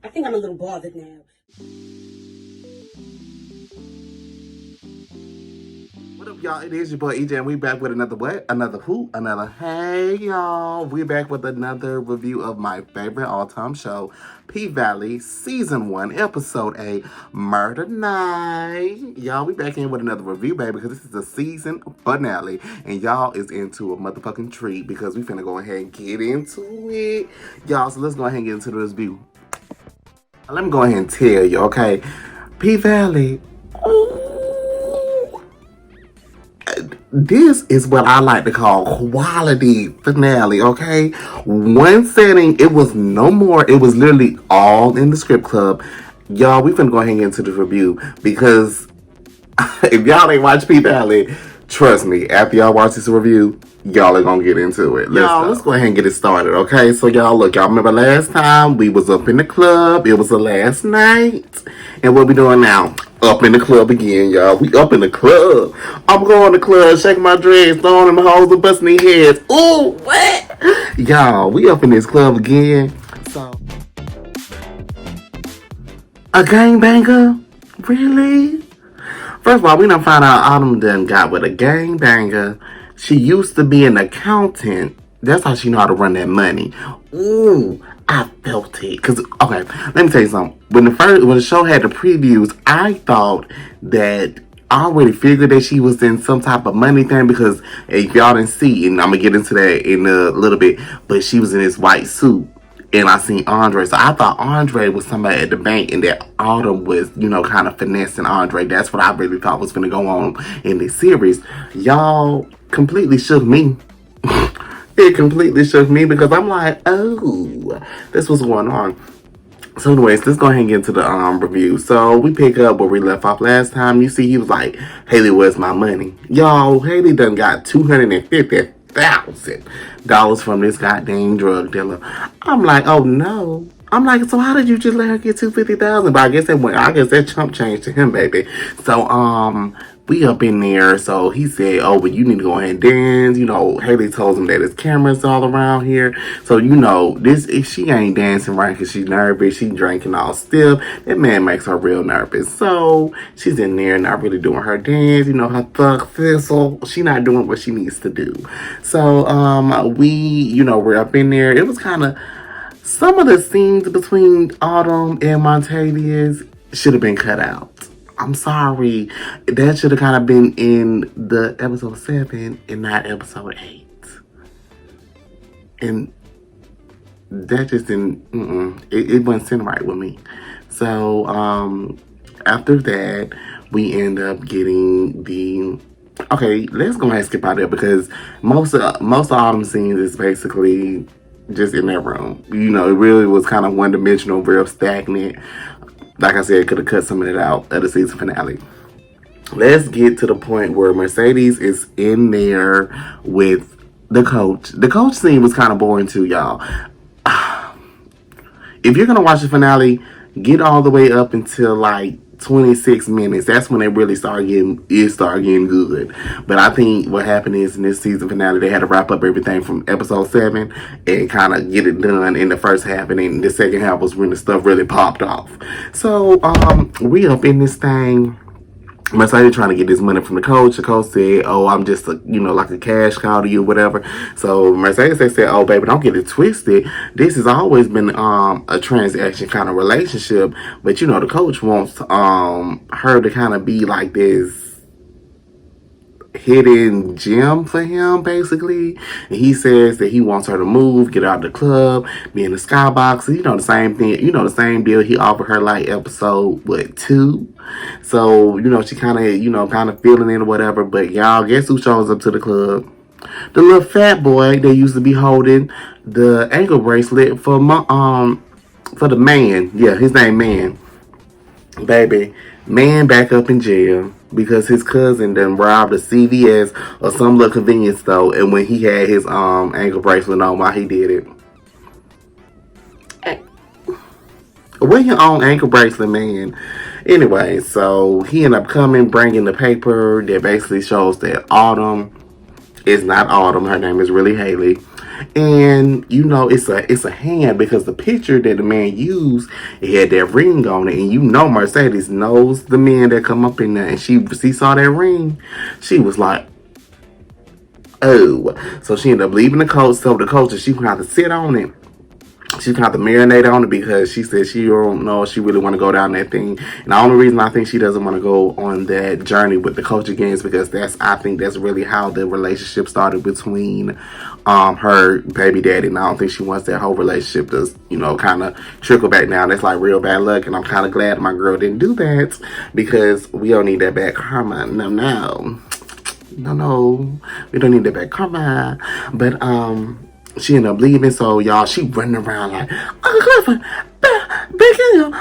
I think I'm a little bothered now. What up, y'all? It is your boy EJ, and we back with another what? Another hey, y'all. We're back with another review of my favorite all-time show, P-Valley, Season 1, Episode 8, Murda Night. Y'all, we back in with another review, baby, because this is the season finale, and y'all is into a motherfucking treat because we finna go ahead and get into it. Y'all, so let's go ahead and get into the review. Let me go ahead and tell you, okay? P-Valley, this is what I like to call quality finale, okay? One setting, it was no more. It was literally all in the script club. Y'all, we finna go ahead and get into the review because if y'all ain't watch P-Valley, trust me, after y'all watch this review, y'all are gonna get into it. Let's go ahead and get it started, okay? So y'all, look, y'all remember last time we was up in the club. It was the last night. And what we doing now? Up in the club again, y'all. We up in the club. I'm going to the club, shaking my dreads, throwing them hoes and busting their heads. Ooh, what? Y'all, we up in this club again. So, a gangbanger? Really? First of all, we done find out Autumn done got with a gangbanger. She used to be an accountant. That's how she know how to run that money. Ooh, I felt it. Cause okay, let me tell you something. When the show had the previews, I thought that I already figured that she was in some type of money thing because if y'all didn't see, and I'm gonna get into that in a little bit, but she was in this white suit. And I seen Andre. So I thought Andre was somebody at the bank and that Autumn was, kind of finessing Andre. That's what I really thought was going to go on in this series. Y'all completely shook me. It completely shook me because I'm like, oh, this was going on. So anyways, let's go ahead and get into the review. So we pick up where we left off last time. You see, he was like, Haley, where's my money? Y'all, Haley done got $250,000 from this goddamn drug dealer. I'm like, oh no. I'm like, so how did you just let her get $250,000? But I guess that chump changed to him, baby. So we up in there. So he said, oh, but you need to go ahead and dance. Haley told him that his cameras all around here. So this, if she ain't dancing right because she's nervous, she drinking all stiff, that man makes her real nervous. So she's in there not really doing her dance, her thug thistle. She not doing what she needs to do. So we're up in there. It was kind of, some of the scenes between Autumn and Montavious should have been cut out. I'm sorry. That should have kind of been in the episode 7 and not episode 8. And that just didn't, it wasn't sitting right with me. So, after that, we end up getting okay, let's go ahead and skip out there because most of Autumn scenes is basically just in that room. It really was kind of one-dimensional, real stagnant. Like I said, could have cut some of it out of the season finale. Let's get to the point where Mercedes is in there with the coach. The coach scene was kind of boring too, y'all. If you're going to watch the finale, get all the way up until like 26 minutes. That's when they really start getting good. But I think what happened is in this season finale, they had to wrap up everything from episode 7 and kind of get it done in the first half, and then the second half was when the stuff really popped off. So we up in this thing. Mercedes trying to get this money from the coach. The coach said, oh, I'm just like a cash cow to you, whatever. So Mercedes said, oh, baby, don't get it twisted. This has always been a transaction kind of relationship. But the coach wants her to kind of be like this hidden gem for him, basically. And he says that he wants her to move, get out of the club, be in the skybox. The same thing, the same deal he offered her like episode 2. So she kind of feeling it or whatever. But y'all, guess who shows up to the club? The little fat boy that used to be holding the ankle bracelet for the man. Yeah, his name Man. Baby, Man back up in jail because his cousin done robbed a CVS or some little convenience store, and when he had his ankle bracelet on while he did it. Wear your own ankle bracelet, man. Anyway, so he ended up bringing the paper that basically shows that Autumn is not Autumn. Her name is really Haley. And you know it's a hand because the picture that the man used, it had that ring on it, and you know Mercedes knows the men that come up in there, and she saw that ring, she was like, oh. So she ended up leaving the coach, told the coach that she would have to sit on it. She's gonna have to marinate on it because she said she don't know if she really want to go down that thing. And the only reason I think she doesn't want to go on that journey with the coach again is because I think that's really how the relationship started between her baby daddy. And I don't think she wants that whole relationship to, you know, kind of trickle back down. That's like real bad luck. And I'm kind of glad my girl didn't do that because we don't need that bad karma. No, we don't need that bad karma. But she ended up leaving, so y'all, she running around like, Uncle Clifford, big deal.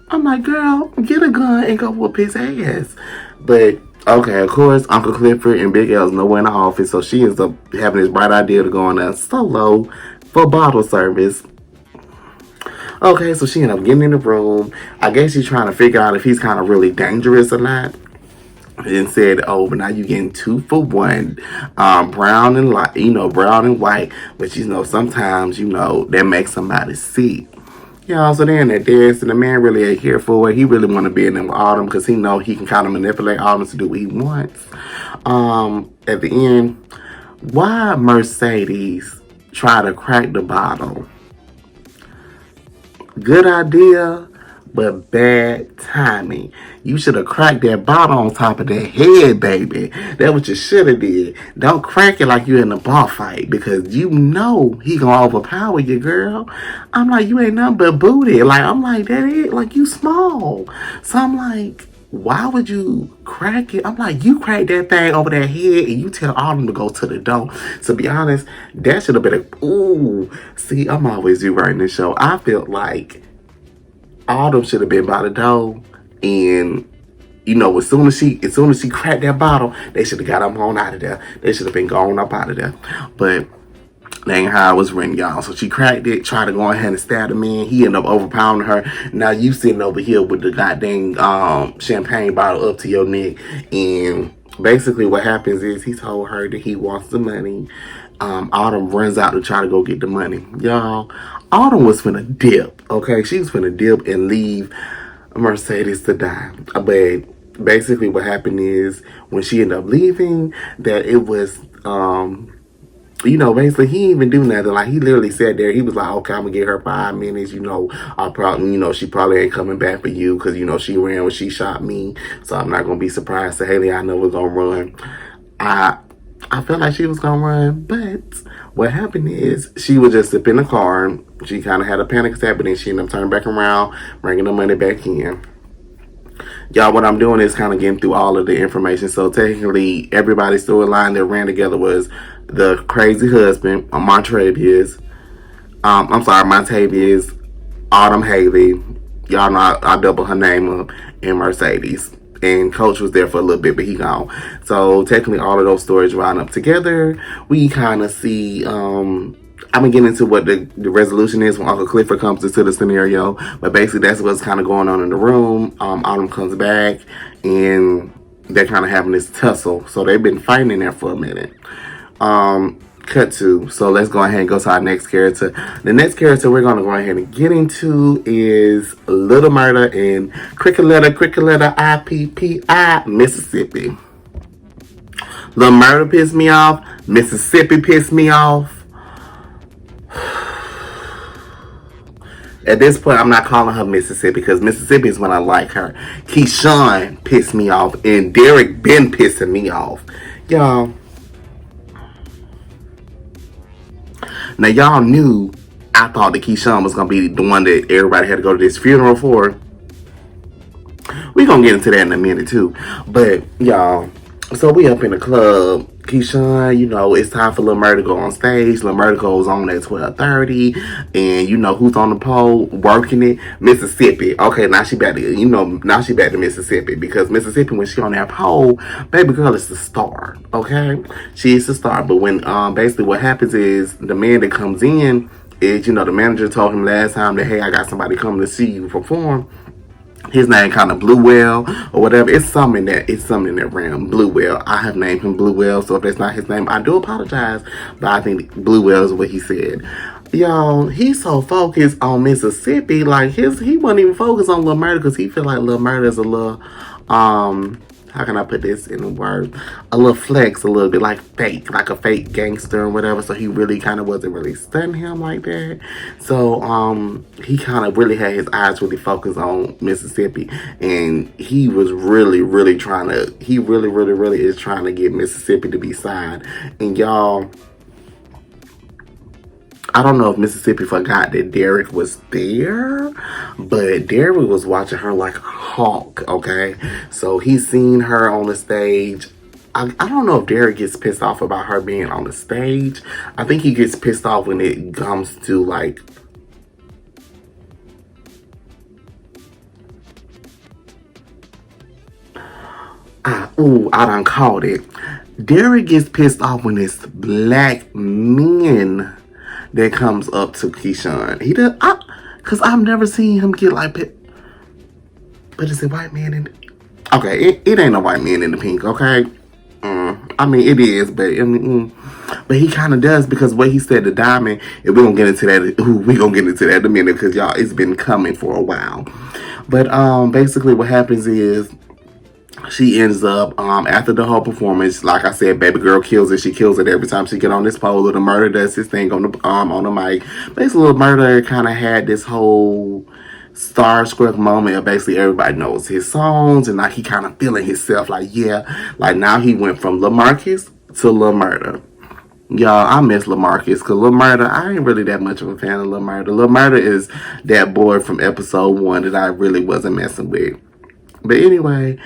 I'm like, girl, get a gun and go whoop his ass. But okay, of course, Uncle Clifford and Big L's nowhere in the office, so she ends up having this bright idea to go on a solo for bottle service. Okay, so she ended up getting in the room. I guess she's trying to figure out if he's kind of really dangerous or not. And said, oh, but now you're getting 2 for 1, brown and light, you know, brown and white, but you know, sometimes, you know, that makes somebody sick. Yeah, so then at this, and the man really ain't here for it. He really want to be in them with Autumn because he know he can kind of manipulate Autumn to do what he wants. At the end, why Mercedes try to crack the bottle? Good idea, but bad timing. You should have cracked that bottle on top of that head, baby. That's what you should have did. Don't crack it like you're in a bar fight because you know he gonna overpower you, girl. I'm like, you ain't nothing but booty. Like, I'm like, that is, like, you small. So I'm like, why would you crack it? I'm like, you crack that thing over that head and you tell Autumn to go to the door. To be honest, that should have been a, ooh. See, I'm always you writing this show. I felt like Autumn should have been by the door, and you know, as soon as she cracked that bottle, they should have got them on out of there. They should have been gone up out of there. But that ain't how it was written, y'all. So she cracked it, tried to go ahead and stab the man. He ended up overpowering her. Now you sitting over here with the goddamn champagne bottle up to your neck, and basically what happens is he told her that he wants the money. Autumn runs out to try to go get the money. Y'all, Autumn was finna dip, okay? She was finna dip and leave Mercedes to die. But basically what happened is when she ended up leaving, that it was, you know, basically he didn't even do nothing. Like, he literally sat there. He was like, okay, I'm gonna give her 5 minutes. You know, I'll probably, you know, she probably ain't coming back for you because, you know, she ran when she shot me. So I'm not gonna be surprised. So Haley, I know we're gonna run. I felt like she was gonna run, but what happened is she was just sitting in the car. She kind of had a panic attack, but then she ended up turning back around, bringing the money back in. Y'all, what I'm doing is kind of getting through all of the information. So technically, everybody's storyline that ran together was the crazy husband, Montavious, Autumn Haley. Y'all know I double her name up, and Mercedes. And Coach was there for a little bit, but he gone. So technically all of those stories line up together. We kind of see, I'm going to get into what the resolution is when Uncle Clifford comes into the scenario. But basically that's what's kind of going on in the room. Autumn comes back and they're kind of having this tussle. So they've been fighting in there for a minute. Cut to, so let's go ahead and go to our next character. The next character we're going to go ahead and get into is Little Murda in Cricket Letter IPPI, Mississippi. Little Murda pissed me off. Mississippi pissed me off. At this point, I'm not calling her Mississippi because Mississippi is when I like her. Keyshawn pissed me off, and Derek been pissing me off. Y'all. Now, y'all knew I thought that Keyshawn was going to be the one that everybody had to go to this funeral for. We're going to get into that in a minute, too. But, y'all, so we up in the club. Keyshawn, you know, it's time for Lil Murda to go on stage. Lil Murda goes on at 12:30. And you know who's on the pole working it? Mississippi. Okay, now she back to, you know, now she back to Mississippi. Because Mississippi, when she on that pole, baby girl is the star. Okay? She is the star. But when, basically what happens is the man that comes in is, you know, the manager told him last time that, hey, I got somebody coming to see you perform. His name kind of Blue Whale or whatever. It's something in that realm. Blue Whale. I have named him Blue Whale, so if that's not his name, I do apologize. But I think Blue Whale is what he said. Y'all, he's so focused on Mississippi, like he wasn't even focused on Lil Murda because he feel like Lil Murda is a little how can I put this in a word? A little flex, a little bit like fake, like a fake gangster and whatever. So he really kind of wasn't really studying him like that. So he kind of really had his eyes really focused on Mississippi, and he was really, really trying to. He really, really, really is trying to get Mississippi to be signed. And y'all, I don't know if Mississippi forgot that Derek was there, but Derek was watching her like a hawk, okay? So he seen her on the stage. I don't know if Derek gets pissed off about her being on the stage. I think he gets pissed off when it comes to like... I done called it. Derek gets pissed off when it's black men that comes up to Keyshawn. He does, cause I've never seen him get like, but is it white man in? Okay, it ain't no white man in the Pynk. Okay, I mean it is, but but he kind of does because what he said to Diamond, and we gonna get into that. We gonna get into that in a minute because y'all, it's been coming for a while. But basically what happens is, she ends up, after the whole performance, like I said, baby girl kills it. She kills it every time she get on this pole. Little Murda does his thing on the mic. Basically, Little Murda kind of had this whole starstruck moment of basically everybody knows his songs, and like he kind of feeling himself. Like, yeah, like now he went from LaMarcus to Lil Murda. Y'all, I miss LaMarcus because Lil Murda, I ain't really that much of a fan of Lil Murda. Lil Murda is that boy from episode 1 that I really wasn't messing with. But anyway,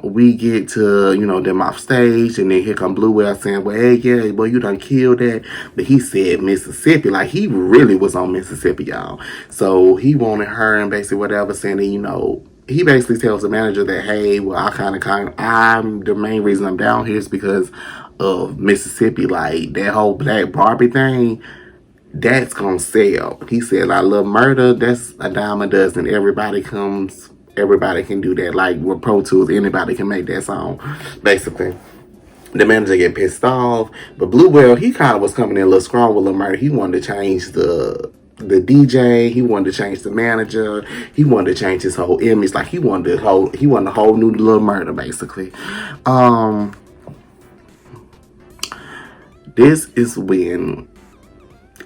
we get to, them off stage, and then here come Blue Whale saying, well, hey, yeah, boy, you done killed that. But he said Mississippi, like he really was on Mississippi, y'all. So he wanted her and basically whatever, saying that, he basically tells the manager that, hey, well, I'm the main reason I'm down here is because of Mississippi. Like that whole Black Barbie thing, that's gonna sell. He said, like, Lil Murda, that's a dime a dozen. Everybody can do that. Like with Pro Tools, anybody can make that song. Basically, the manager get pissed off, but Blue Whale, he kind of was coming in a little strong with Lil Murda. He wanted to change the DJ. He wanted to change the manager. He wanted to change his whole image. Like he wanted a whole new Lil Murda, basically. This is when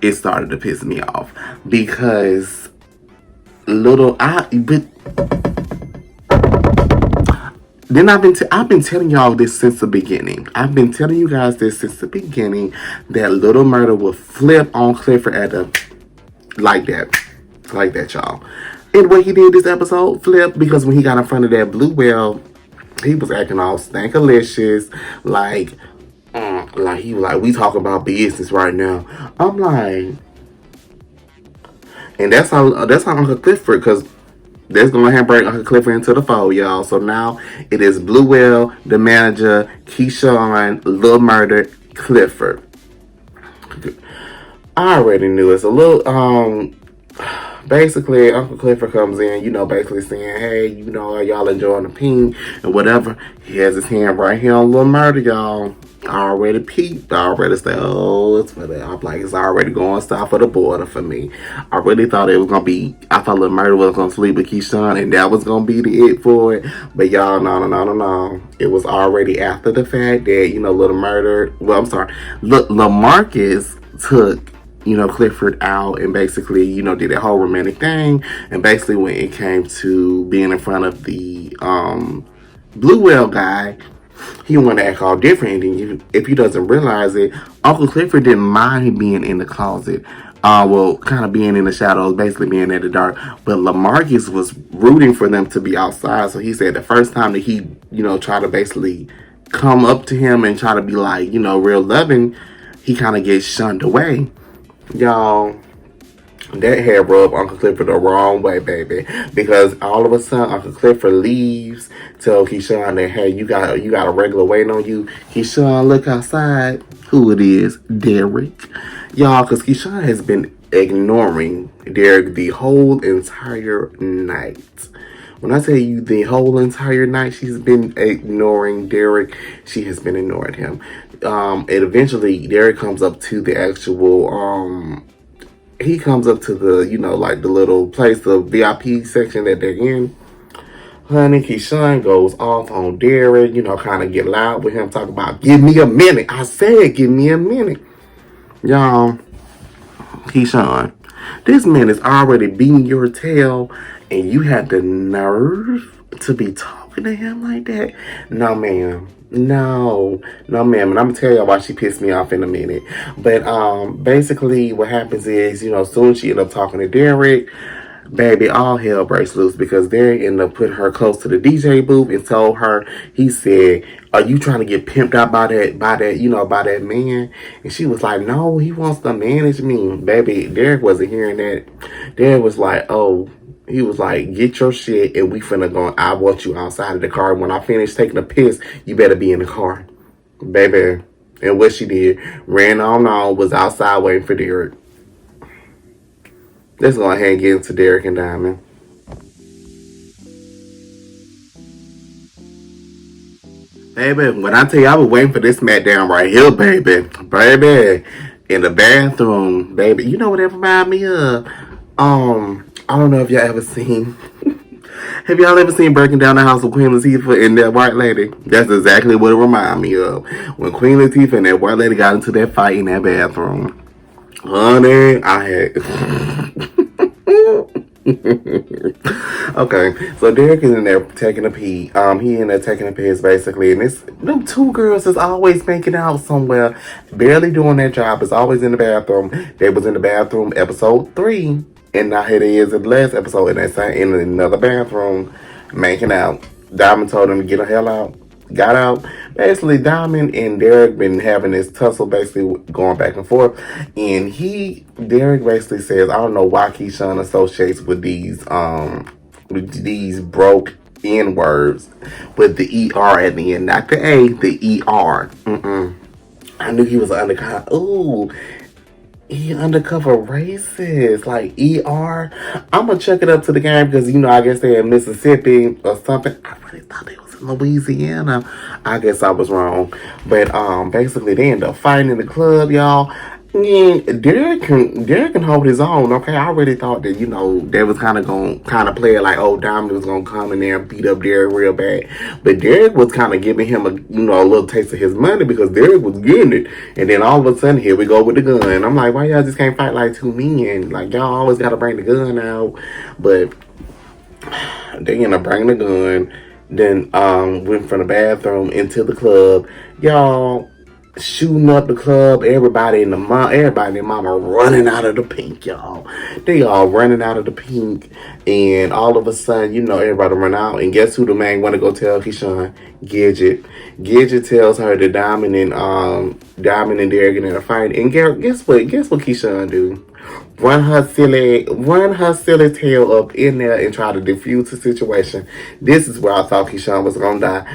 it started to piss me off because then I've been telling y'all this since the beginning. I've been telling you guys this since the beginning that Little Murda will flip on Clifford at a like that, y'all. And what he did this episode, flip, because when he got in front of that Blue Whale, he was acting all stankalicious, like he was like, we talking about business right now. I'm like, and that's how Uncle Clifford, because that's going to bring Uncle Clifford into the fold, y'all. So now it is Blue Whale, the manager, Keyshawn, Lil Murda, Clifford. I already knew it's a little, basically, Uncle Clifford comes in, basically saying, hey, are y'all enjoying the Pynk and whatever. He has his hand right here on Lil Murda, y'all. I already peeped. I already said, oh, it's for that. I'm like, it's already going south of the border for me. I really thought it was going to be, I thought Lil Murda was going to sleep with Keyshawn, and that was going to be the it for it. But y'all, no. It was already after the fact that, Lil Murda, LaMarcus took, Clifford out and basically, did that whole romantic thing. And basically when it came to being in front of the Blue Whale guy, he wanted to act all different. And if he doesn't realize it, Uncle Clifford didn't mind him being in the closet. Kind of being in the shadows, basically being in the dark. But LaMarcus was rooting for them to be outside. So he said the first time that he, tried to basically come up to him and try to be like, real loving, he kind of gets shunned away. Y'all, that had rubbed Uncle Clifford the wrong way, baby. Because all of a sudden, Uncle Clifford leaves, tell Keyshawn that, hey, you got a regular waiting on you. Keyshawn, look outside. Who it is? Derek. Y'all, because Keyshawn has been ignoring Derek the whole entire night. When I tell you the whole entire night she's been ignoring Derek, she has been ignoring him. And eventually Derek comes up to the actual he comes up to the, like the little place, the VIP section that they're in. Honey, Keyshawn goes off on Derek, kind of get loud with him, talk about, give me a minute. I said, give me a minute. Y'all, Keyshawn, this man is already beating your tail, and you had the nerve to be talking to him like that? No, ma'am. No, ma'am. And I'm gonna tell y'all why she pissed me off in a minute. But basically, what happens is, soon as she ended up talking to Derek, baby, all hell breaks loose because Derek ended up putting her close to the DJ booth and told her, he said, are you trying to get pimped out by that, by that man? And she was like, no, he wants to manage me. Baby, Derek wasn't hearing that. Derek was like, oh, he was like, get your shit and we finna go. I want you outside of the car. When I finish taking a piss, you better be in the car. Baby. And what she did, ran on, was outside waiting for Derek. Let's go ahead and get into Derek and Diamond. Baby, when I tell you I was waiting for this smackdown right here, baby. Baby. In the bathroom, baby. You know what that remind me of? I don't know if y'all ever seen. Have y'all ever seen Breaking Down the House of Queen Latifah and that white lady? That's exactly what it remind me of. When Queen Latifah and that white lady got into that fight in that bathroom. Honey, I had... Okay, so Derek is in there taking a pee. He in there taking a piss basically, and them two girls is always making out somewhere, barely doing their job. Is always in the bathroom. They was in the bathroom episode 3, and now here they is in the last episode, and they're in another bathroom making out. Diamond told them to get the hell out. Got out. Basically, Diamond and Derek been having this tussle, basically going back and forth. And Derek basically says, I don't know why Keyshawn associates with these broke N words with the ER at the end, not the A, the ER. I knew he was an undercover. Ooh, he undercover racist, like ER. I'm gonna check it up to the game because I guess they're in Mississippi or something. I really thought they was in Louisiana. I guess I was wrong, but basically they end up fighting in the club, y'all. Yeah, Derek can hold his own. Okay, I already thought that they was kind of play it like, oh, Diamond was gonna come in there and beat up Derek real bad, but Derek was kind of giving him a little taste of his money because Derek was getting it, and then all of a sudden here we go with the gun. I'm like, why y'all just can't fight like two men? Like y'all always gotta bring the gun out, but they end up bringing the gun. Then went from the bathroom into the club, y'all. Shooting up the club, everybody and their mama running out of the Pynk, y'all. They all running out of the Pynk, and all of a sudden, everybody run out. And guess who the man want to go tell Keyshawn? Gidget. Gidget tells her that Diamond and Derek in a fight. And guess what? Guess what Keyshawn do? Run her silly tail up in there and try to defuse the situation. This is where I thought Keyshawn was gonna die.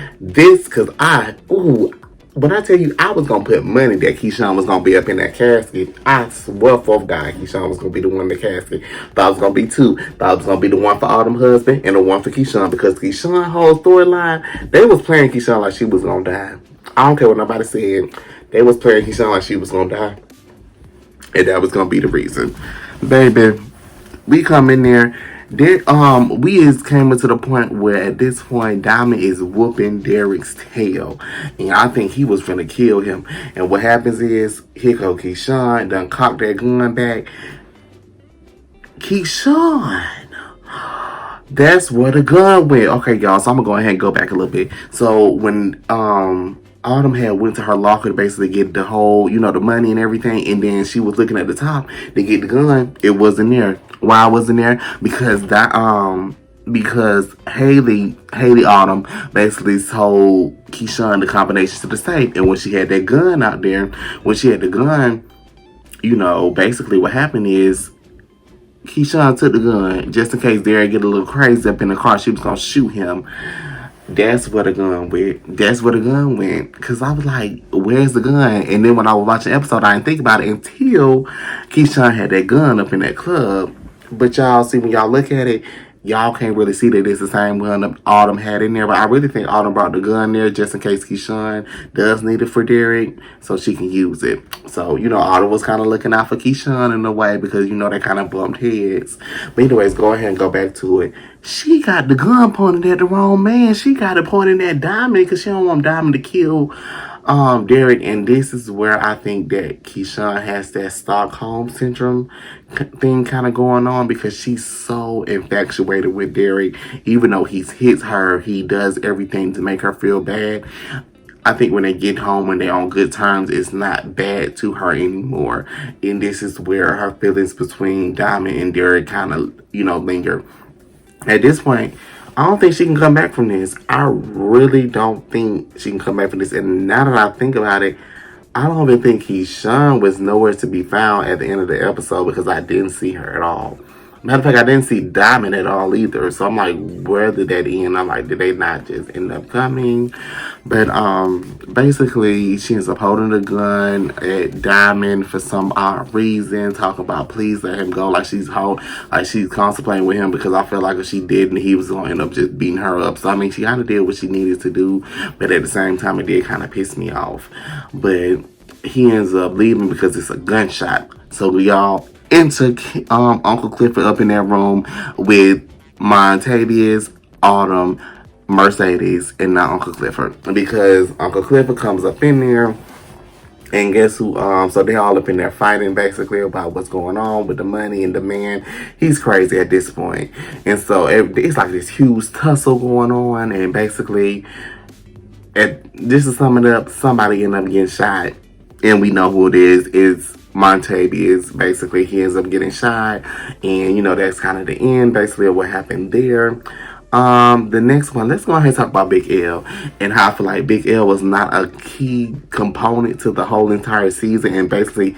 When I tell you I was going to put money that Keyshawn was going to be up in that casket, I swear for God, Keyshawn was going to be the one in the casket. Thought it was going to be 2. Thought it was going to be the one for Autumn husband and the one for Keyshawn, because Keyshawn's whole storyline, they was playing Keyshawn like she was going to die. I don't care what nobody said. They was playing Keyshawn like she was going to die. And that was going to be the reason. Baby, we come in there. We came into the point where at this point Diamond is whooping Derek's tail, and I think he was finna kill him. And what happens is, here go Keyshawn, done cocked that gun back. Keyshawn, that's where the gun went. Okay, y'all, so I'm gonna go ahead and go back a little bit. So when Autumn had went to her locker to basically get the whole, the money and everything, and then she was looking at the top to get the gun, it wasn't there. Why it wasn't there? Because Haley Autumn basically told Keyshawn the combination to the safe, and when she had that gun out there, basically what happened is Keyshawn took the gun just in case Derek get a little crazy up in the car. She was gonna shoot him. That's where the gun went. Because I was like, where's the gun? And then when I was watching the episode, I didn't think about it until Keyshawn had that gun up in that club. But y'all see, when y'all look at it, y'all can't really see that it's the same gun that Autumn had in there, but I really think Autumn brought the gun there just in case Keyshawn does need it for Derek, so she can use it. So, Autumn was kind of looking out for Keyshawn in a way because, they kind of bumped heads. But anyways, go ahead and go back to it. She got the gun pointed at the wrong man. She got it pointed at Diamond because she don't want Diamond to kill Derek, and this is where I think that Keyshawn has that Stockholm syndrome thing kind of going on because she's so infatuated with Derek. Even though he hits her, he does everything to make her feel bad. I think when they get home, when they're on good terms, it's not bad to her anymore. And this is where her feelings between Diamond and Derek kind of, linger. At this point, I don't think she can come back from this. I really don't think she can come back from this. And now that I think about it, I don't even think Keyshawn was nowhere to be found at the end of the episode because I didn't see her at all. Matter of fact, I didn't see Diamond at all either. So I'm like, where did that end? I'm like, did they not just end up coming? But basically, she ends up holding the gun at Diamond for some odd reason, talking about please let him go, like she's contemplating with him because I feel like if she didn't, he was gonna end up just beating her up. So I mean, she kind of did what she needed to do, but at the same time, it did kind of piss me off. But he ends up leaving because it's a gunshot. So y'all enter Uncle Clifford up in that room with Montavious, Autumn, Mercedes, and now Uncle Clifford. Because Uncle Clifford comes up in there, and guess who? So they all up in there fighting basically about what's going on with the money and the man. He's crazy at this point. And so it's like this huge tussle going on, and basically, just to sum it up, somebody ended up getting shot. And we know who it is. It's Montavious. Basically, he ends up getting shot. And, that's kind of the end, basically, of what happened there. The next one, let's go ahead and talk about Big L. And how I feel like Big L was not a key component to the whole entire season. And basically,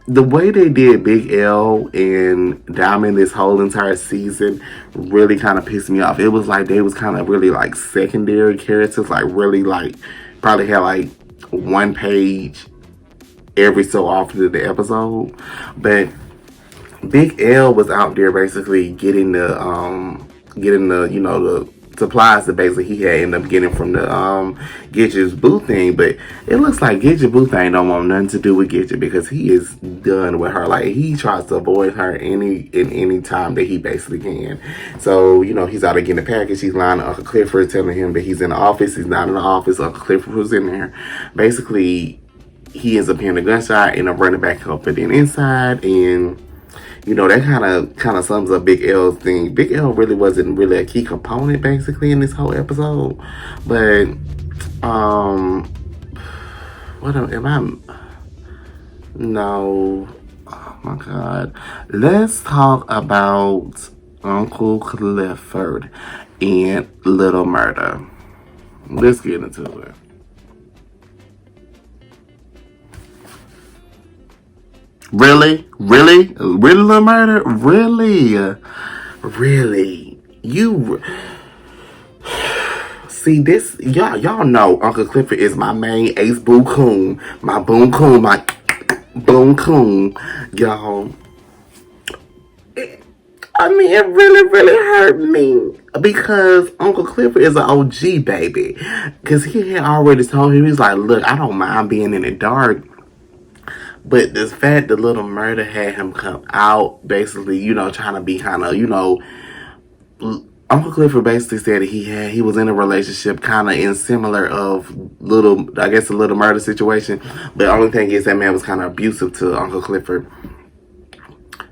the way they did Big L and Diamond this whole entire season really kind of pissed me off. It was like they was kind of really like secondary characters. Like really like, probably had like one page every so often in the episode. But Big L was out there basically getting the the supplies that basically he had ended up getting from the Gidget's boo thing. But it looks like Gidget boo thing don't want nothing to do with Gidget because he is done with her. Like he tries to avoid her any time that he basically can. So he's out there getting the package. He's lying to Uncle Clifford, telling him that he's in the office. He's not in the office. Uncle Clifford was in there. Basically, he ends up hearing a gunshot and I'm running back up and then inside. And that kind of sums up Big L's thing. Big L really wasn't really a key component basically in this whole episode. But what am I? No. Oh my God. Let's talk about Uncle Clifford and Little Murda. Let's get into it. Really, Little Murda, really. You see this? Y'all know Uncle Clifford is my main ace boo coon, my boom coon, my boom coon, y'all. I mean, it really hurt me because Uncle Clifford is an OG baby. Because he had already told him, he's like, look, I don't mind being in the dark. But the fact that Little Murda had him come out, basically, trying to be kind of, Uncle Clifford basically said that he was in a relationship kind of in similar of the Little Murda situation. But the only thing is that man was kind of abusive to Uncle Clifford.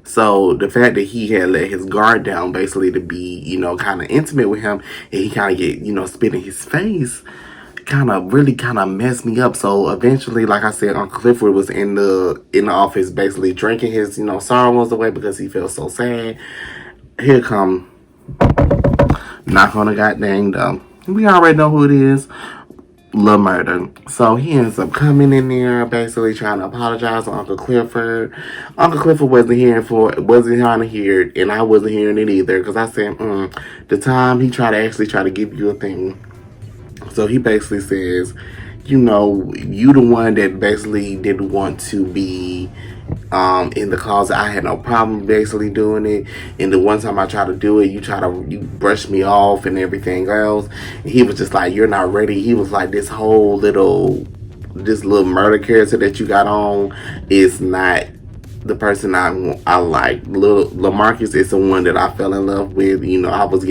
So the fact that he had let his guard down basically to be, kind of intimate with him and he kind of get, spit in his face, really messed me up. So eventually, like I said, Uncle Clifford was in the office basically drinking his, sorrows away because he felt so sad. Here come, not gonna goddamn though. We already know who it is. Lil Murda. So he ends up coming in there basically trying to apologize to Uncle Clifford. Uncle Clifford wasn't trying to hear it, and I wasn't hearing it either because I said, the time he tried to give you a thing. So he basically says, you the one that basically didn't want to be in the closet. I had no problem basically doing it. And the one time I tried to do it, you brush me off and everything else. And he was just like, "You're not ready." He was like, this little murder character that you got on is not the person I like. Little Lamarcus is the one that I fell in love with. I was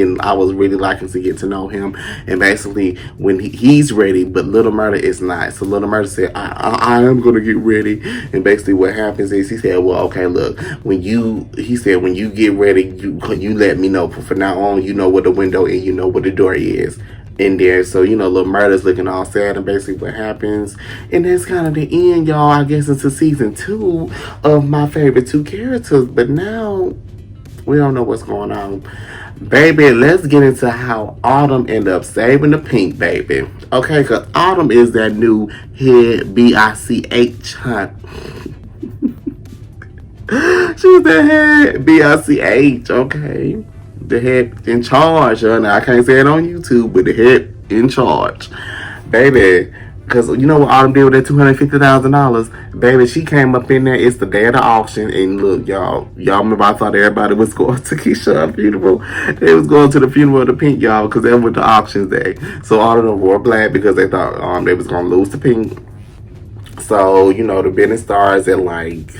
really liking to get to know him. And basically, when he's ready, but Little Murda is not. So Little Murda said, I am gonna get ready. And basically, what happens is he said, well, okay, look, when you get ready, you let me know. From now on, you know where the window and you know where the door is in there. So, Little Murda's looking all sad, and basically what happens. And that's kind of the end, y'all, I guess, into season 2 of my favorite 2 characters. But now, we don't know what's going on. Baby, let's get into how Autumn ended up saving the Pynk, baby. Okay, because Autumn is that new head B-I-C-H, huh? She's the head B-I-C-H, okay? The head in charge. Now, I can't say it on YouTube, but the head in charge. Baby, because you know what Autumn did with that $250,000? Baby, she came up in there. It's the day of the auction. And look, y'all remember I thought everybody was going to Keisha's funeral. They was going to the funeral of the Pynk, y'all, because they went to auctions day. So Autumn wore black because they thought they was going to lose the Pynk. So, the PvalleyStarz at like,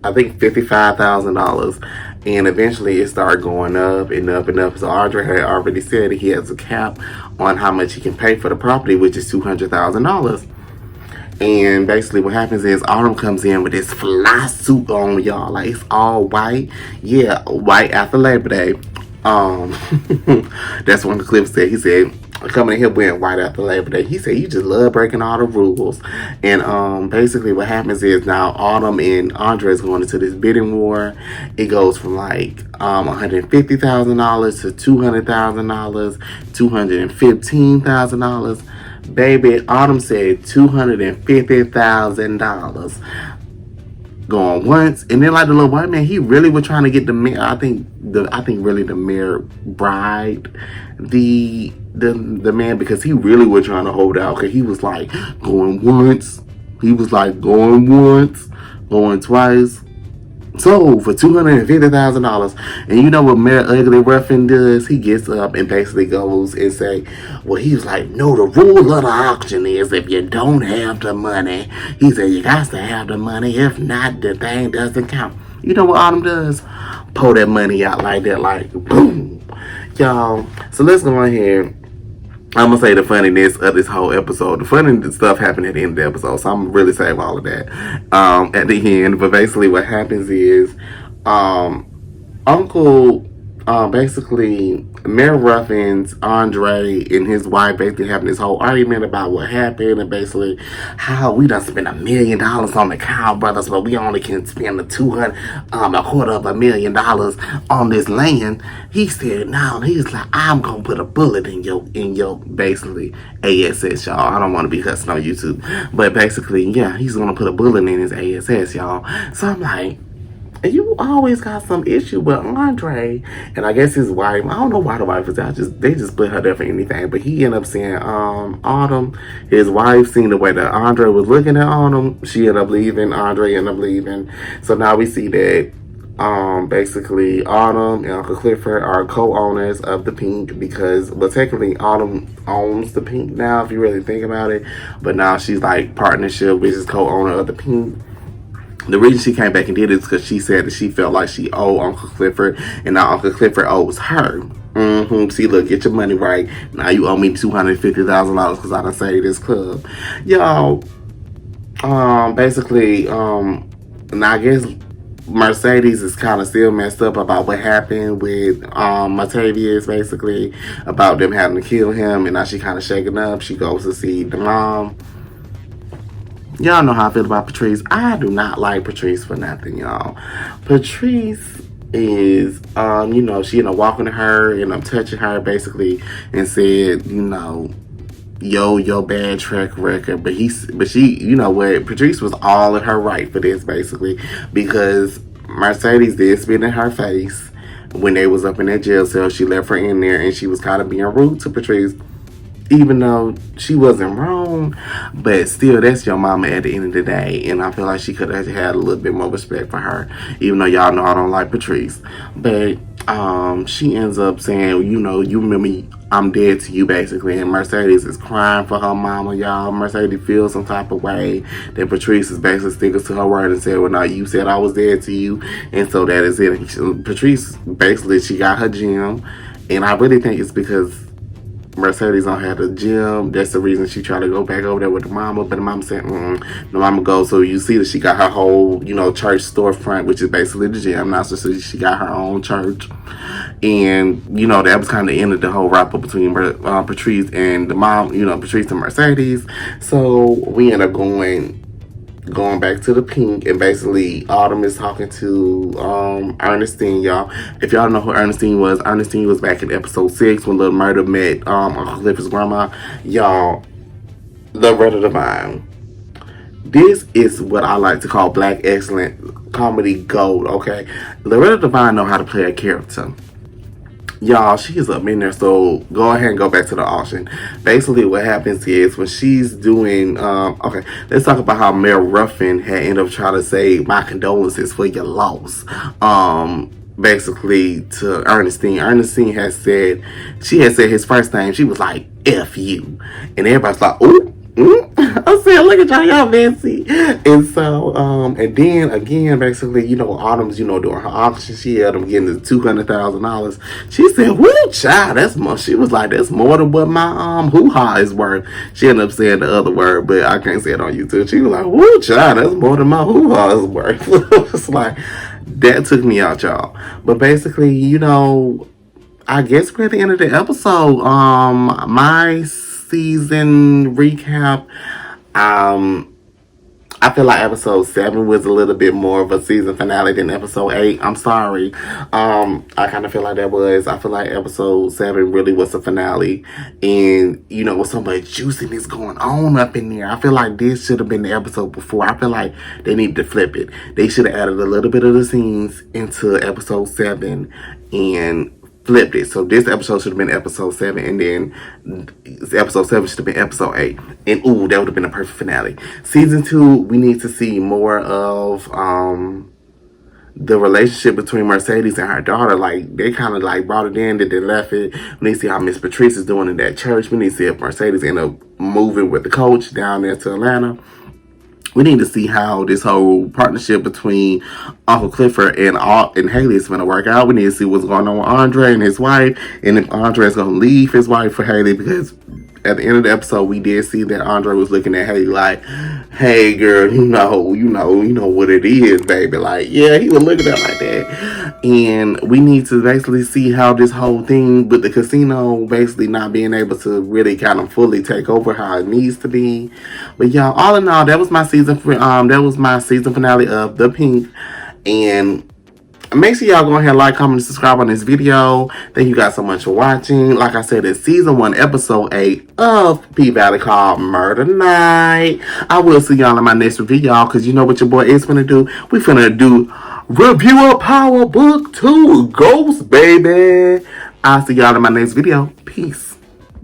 I think $55,000. And eventually it started going up and up and up. So Andre had already said that he has a cap on how much he can pay for the property, which is $200,000. And basically what happens is Autumn comes in with this fly suit on, y'all. Like, it's all white. Yeah, white after Labor Day. That's one of the clips said. He said, coming in here wearing white after Labor Day. He said, you just love breaking all the rules. And basically what happens is now Autumn and Andre is going into this bidding war. It goes from like $150,000 to $200,000, $215,000. Baby, Autumn said $250,000. Going once, and then like the little white man, he really was trying to get the mayor. I think really the mayor bribed the man, because he really was trying to hold out. Cause he was like going once, he was like going once, going twice. So for $250,000, and you know what Mayor Ugly Ruffin does? He gets up and basically goes and say, well, he was like, no, the rule of the auction is if you don't have the money, he said you got to have the money. If not, the thing doesn't count. You know what Autumn does? Pull that money out like that, like boom, y'all. So let's go on here. I'm gonna say the funniness of this whole episode. The funny stuff happened at the end of the episode, so I'm gonna really save all of that at the end. But basically, what happens is, Uncle, basically, Mayor Ruffin's Andre and his wife basically having this whole argument about what happened, and basically how we done spent $1 million on the Cow Brothers, but we only can spend a $250,000 on this land. He said, no, he's like, I'm gonna put a bullet in your basically ASS, y'all. I don't want to be cussing on YouTube, but basically, yeah, he's gonna put a bullet in his ASS, y'all. So I'm like, you always got some issue with Andre. And I guess his wife, I don't know why the wife was out. They just put her there for anything. But he ended up seeing Autumn. His wife seen the way that Andre was looking at Autumn. She ended up leaving. Andre ended up leaving. So now we see that basically Autumn and Uncle Clifford are co-owners of the Pynk, because, well, technically Autumn owns the Pynk now, if you really think about it. But now she's like partnership, which is co-owner of the Pynk. The reason she came back and did it is because she said that she felt like she owed Uncle Clifford, and now Uncle Clifford owes her. See, look, get your money right. Now you owe me $250,000 because I done saved this club. Y'all, basically, and I guess Mercedes is kind of still messed up about what happened with Matavius, basically, about them having to kill him, and now she kind of shaking up. She goes to see the mom. Y'all know how I feel about Patrice. I do not like Patrice for nothing, y'all. Patrice is, she ended up walking to her and I'm touching her basically and said, your bad track record. But she, you know what? Patrice was all in her right for this basically, because Mercedes did spit in her face when they was up in that jail cell. She left her in there and she was kind of being rude to Patrice. even though she wasn't wrong, but still, that's your mama at the end of the day. And I feel like she could have had a little bit more respect for her, even though y'all know I don't like Patrice. But she ends up saying, you know, you remember I'm dead to you, basically. And Mercedes is crying for her mama, y'all. Mercedes feels some type of way that Patrice is basically sticking to her word and said, well, no, you said I was dead to you. And so that is it. Patrice, basically, she got her gym. And I really think it's because Mercedes don't have the gym. That's the reason she tried to go back over there with the mama. But the mama said, the mama goes. So you see that she got her whole, you know, church storefront, which is basically the gym. Now, so she got her own church. And, you know, that was kind of the end of the whole wrap up between Patrice and the mom, you know, Patrice and Mercedes. So we end up going back to the Pynk, and basically Autumn is talking to Ernestine, y'all. If y'all know who Ernestine was back in episode 6 when little Murda met Uncle Clifford's grandma. Y'all, Loretta Devine. This is what I like to call black excellent comedy gold, okay? Loretta Devine know how to play a character. Y'all, she's up in there, so go ahead and go back to the auction. Basically, what happens is when she's doing, okay, let's talk about how Mel Ruffin had ended up trying to say, my condolences for your loss. Basically, to Ernestine. Ernestine had said, she had said his first name, she was like, F you. And everybody's like, ooh. I said, look at y'all fancy. And so, and then again, basically, you know, Autumn's, you know, during her auction, she had them getting the $200,000. She said, woo, child, that's more. She was like, that's more than what my hoo-ha is worth. She ended up saying the other word, but I can't say it on YouTube. She was like, woo, child, that's more than my hoo-ha is worth. It's like, that took me out, y'all. But basically, you know, I guess we're at the end of the episode. My season recap. I feel like episode 7 was a little bit more of a season finale than episode 8. I'm sorry. I kind of feel like that was. I feel like episode 7 really was the finale. And, you know, with so much juiciness going on up in there, I feel like this should have been the episode before. I feel like they need to flip it. They should have added a little bit of the scenes into episode 7 and flipped it. So this episode should have been episode 7, and then episode 7 should have been episode 8. And ooh, that would have been a perfect finale. Season 2, we need to see more of the relationship between Mercedes and her daughter. Like, they kind of like brought it in, that they left it. We need to see how Miss Patrice is doing in that church. We need to see if Mercedes end up moving with the coach down there to Atlanta. We need to see how this whole partnership between Uncle Clifford and Haley is going to work out. We need to see what's going on with Andre and his wife, and if Andre is going to leave his wife for Haley, because at the end of the episode, we did see that Andre was looking at Haley like, hey, girl, you know what it is, baby. Like, yeah, he was looking at her like that. And we need to basically see how this whole thing with the casino basically not being able to really kind of fully take over how it needs to be. But y'all, all in all, that was my season finale of The Pynk. And make sure y'all go ahead and like, comment, and subscribe on this video. Thank you guys so much for watching. Like I said, it's season 1, episode 8 of P-Valley called Murder Night. I will see y'all in my next review, y'all, because you know what your boy is finna do. We finna do Review of Power Book 2 Ghost, baby. I'll see y'all in my next video. Peace.